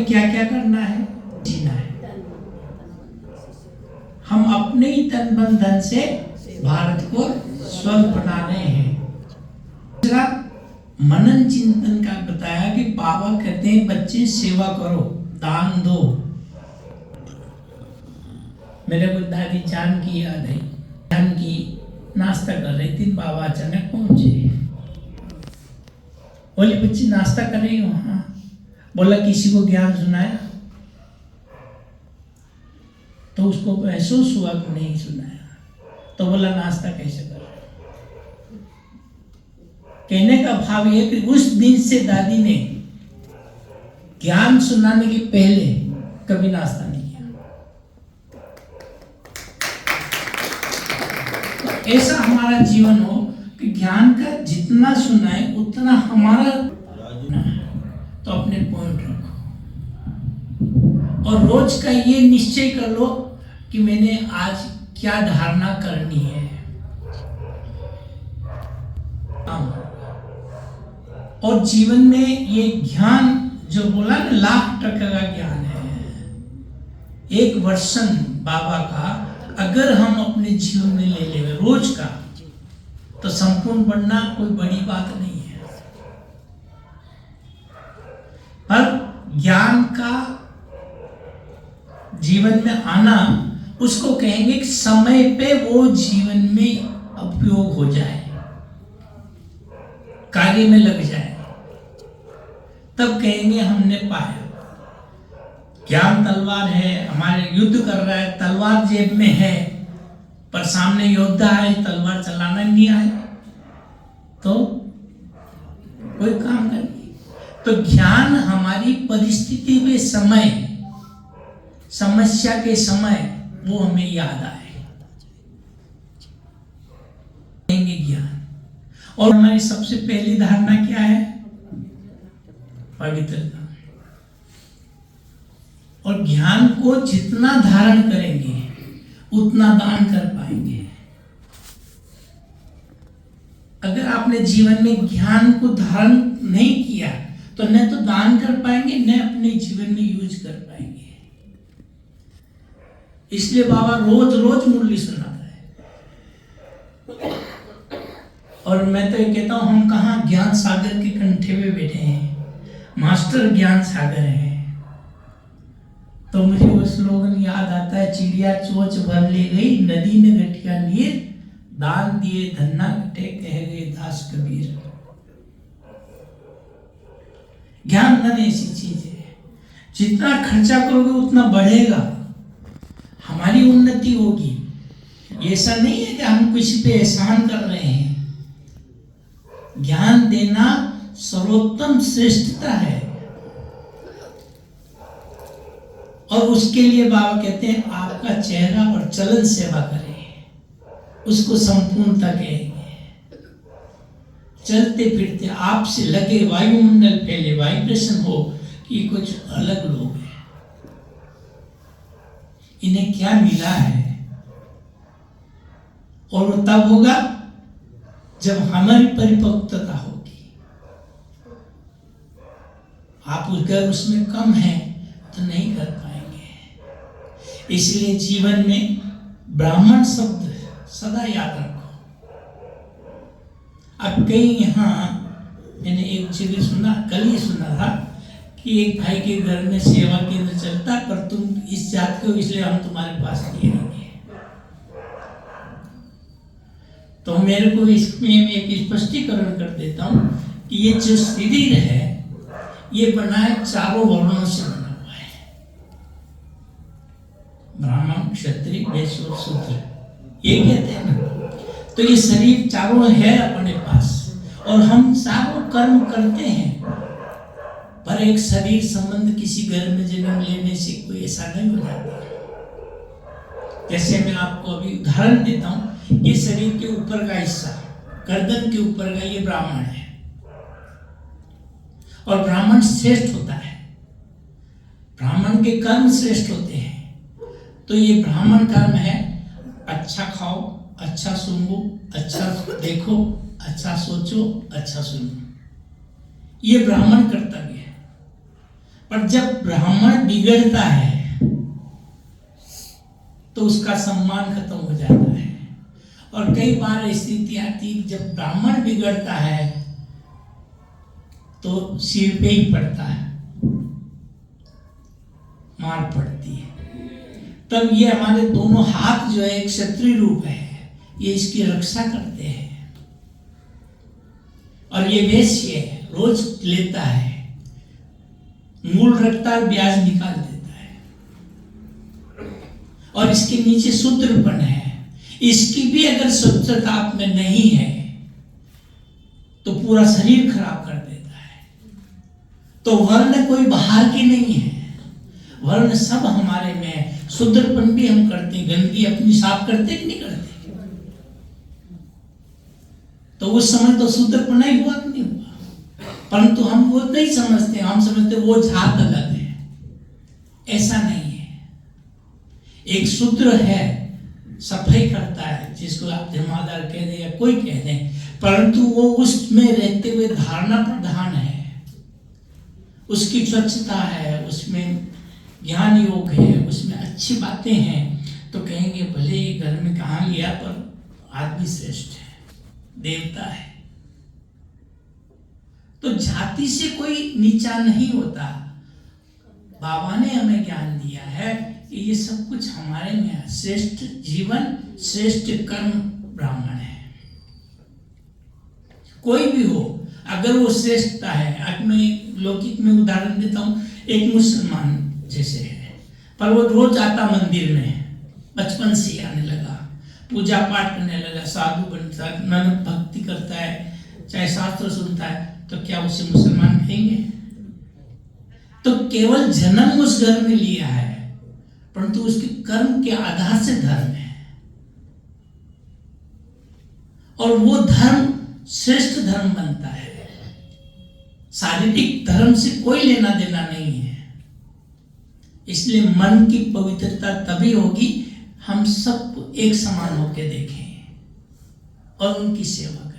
हमें क्या क्या करना है? जीना है। हम अपने ही तन मन धन से भारत को स्वर्ग बना रहे हैं। दूसरा मनन चिंतन का बताया कि बाबा कहते हैं बच्चे सेवा करो, दान दो। मेरे को दादी जान की याद है। जान की नाश्ता कर रही थी, बाबा अचानक पहुंचे। बोले बच्ची नाश्ता कर रही हो? हाँ। बोला किसी को ज्ञान सुनाया? तो उसको महसूस हुआ कि नहीं सुनाया। तो बोला नाश्ता कैसे कर रहे? कहने का भाव यह कि उस दिन से दादी ने ज्ञान सुनाने के पहले कभी नाश्ता नहीं किया। तो ऐसा हमारा जीवन हो कि ज्ञान का जितना सुनाए उतना हमारा, तो अपने पॉइंट रखो और रोज का ये निश्चय कर लो कि मैंने आज क्या धारणा करनी है। और जीवन में ये ज्ञान जो बोला ना, 1,00,000% का ज्ञान है, एक वर्षन बाबा का अगर हम अपने जीवन में ले लेंगे रोज का, तो संपूर्ण बनना कोई बड़ी बात नहीं है। पर ज्ञान का जीवन में आना, उसको कहेंगे कि समय पे वो जीवन में उपयोग हो जाए, कार्य में लग जाए, तब कहेंगे हमने पाया। ज्ञान तलवार है, हमारे युद्ध कर रहा है, तलवार जेब में है, पर सामने योद्धा है, तलवार चलाना नहीं आए तो कोई काम नहीं। तो ज्ञान हमारी परिस्थिति में समय, समस्या के समय वो हमें याद आए, ज्ञान। और हमारी सबसे पहली धारणा क्या है? पवित्रता। और ज्ञान को जितना धारण करेंगे उतना दान कर पाएंगे। अगर आपने जीवन में ज्ञान को धारण नहीं किया तो न तो दान कर पाएंगे, न अपने जीवन में यूज कर पाएंगे। इसलिए बाबा रोज रोज मुरली सुनाता है। और मैं तो ये कहता हूं, हम कहाँ ज्ञान सागर के कंठे में बैठे हैं, मास्टर ज्ञान सागर है। तो मुझे वो स्लोगन याद आता है, चिड़िया चोच भर ले गई, नदी ने गठिया नीर, दान दिए धन्ना कटे, कह गए दास कबीर। ज्ञान धन ऐसी चीज है, जितना खर्चा करोगे उतना बढ़ेगा, हमारी उन्नति होगी। ऐसा नहीं है कि हम किसी पे एहसान कर रहे हैं। ज्ञान देना सर्वोत्तम श्रेष्ठता है। और उसके लिए बाबा कहते हैं आपका चेहरा और चलन सेवा करें, उसको संपूर्णता कहेंगे। चलते फिरते आपसे लगे वायुमंडल फैले, वाइब्रेशन हो कि कुछ अलग लोग हैं, इन्हें क्या मिला है। और वो तब होगा जब हमारी परिपक्वता होगी। आप अगर उसमें कम है तो नहीं कर पाएंगे। इसलिए जीवन में ब्राह्मण शब्द सदा याद रखो। अब कई यहाँ मैंने एक जगह सुना, कल ही सुना था कि एक भाई के घर में सेवा केंद्र चलता, पर तुम इस जात के हो इसलिए हम तुम्हारे पास नहीं आएंगे। तो मेरे को इसमें एक स्पष्टीकरण कर देता हूँ कि ये जो शरीर है ये बना है चारों वर्णों से बना हुआ है, ब्राह्मण, क्षत्रिय, वैश्य और शूद्र, ये कहते हैं ना। तो ये शरीर चारों है अपने पास और हम चारों कर्म करते हैं, पर एक शरीर संबंध किसी घर में जन्म लेने से कोई ऐसा नहीं हो जाता। जैसे मैं आपको अभी उदाहरण देता हूँ, ये शरीर के ऊपर का हिस्सा, गर्दन के ऊपर का, ये ब्राह्मण है और ब्राह्मण श्रेष्ठ होता है। ब्राह्मण के कर्म श्रेष्ठ होते हैं। तो ये ब्राह्मण कर्म है, अच्छा खाओ, अच्छा सुनो, अच्छा देखो, अच्छा सोचो, अच्छा सुनो, ये ब्राह्मण कर्तव्य है। पर जब ब्राह्मण बिगड़ता है तो उसका सम्मान खत्म हो जाता है। और कई बार स्थिति आती है जब ब्राह्मण बिगड़ता है तो सिर पे ही पड़ता है, मार पड़ती है। तब ये हमारे दोनों हाथ जो है एक क्षत्रिय रूप है, ये इसकी रक्षा करते हैं। और ये वेश्य है, रोज लेता है, मूल रखता है, ब्याज निकाल देता है। और इसके नीचे शूद्रपन है, इसकी भी अगर स्वच्छता आप में नहीं है तो पूरा शरीर खराब कर देता है। तो वर्ण कोई बाहर की नहीं है, वर्ण सब हमारे में है। शूद्रपन भी हम करते हैं, गंदगी अपनी साफ करते कि नहीं करते? तो उस समय तो शूद्रपना ही हुआ कि नहीं हुआ? परंतु हम वो नहीं समझते, हम समझते वो जात अलग है। ऐसा नहीं है। एक शूद्र है, सफाई करता है, जिसको आप जमादार कह दें या कोई कह दें, परंतु वो उसमें रहते हुए धारणा प्रधान है, उसकी स्वच्छता है, उसमें ज्ञान योग है, उसमें अच्छी बातें हैं। तो कहेंगे भले ये घर में कहाँ लिया पर आदमी श्रेष्ठ है, देवता है। तो जाति से कोई नीचा नहीं होता। बाबा ने हमें ज्ञान दिया है कि ये सब कुछ हमारे में है। श्रेष्ठ जीवन, श्रेष्ठ कर्म ब्राह्मण है। कोई भी हो, अगर वो श्रेष्ठता है। अब मैं लौकिक में उदाहरण देता हूँ, एक मुसलमान जैसे है, पर वो रोज आता मंदिर में, बचपन से आने लगा, पूजा पाठ करने लगा, साधु बनता है, ननद भक्ति करता है, चाहे शास्त्र सुनता है, तो क्या उसे मुसलमान कहेंगे? तो केवल जन्म उस घर में लिया है, परंतु उसके कर्म के आधार से धर्म है। और वो धर्म श्रेष्ठ धर्म बनता है। शारीरिक धर्म से कोई लेना देना नहीं है। इसलिए मन की पवित्रता तभी होगी हम सबको एक समान होकर देखें और उनकी सेवा करें।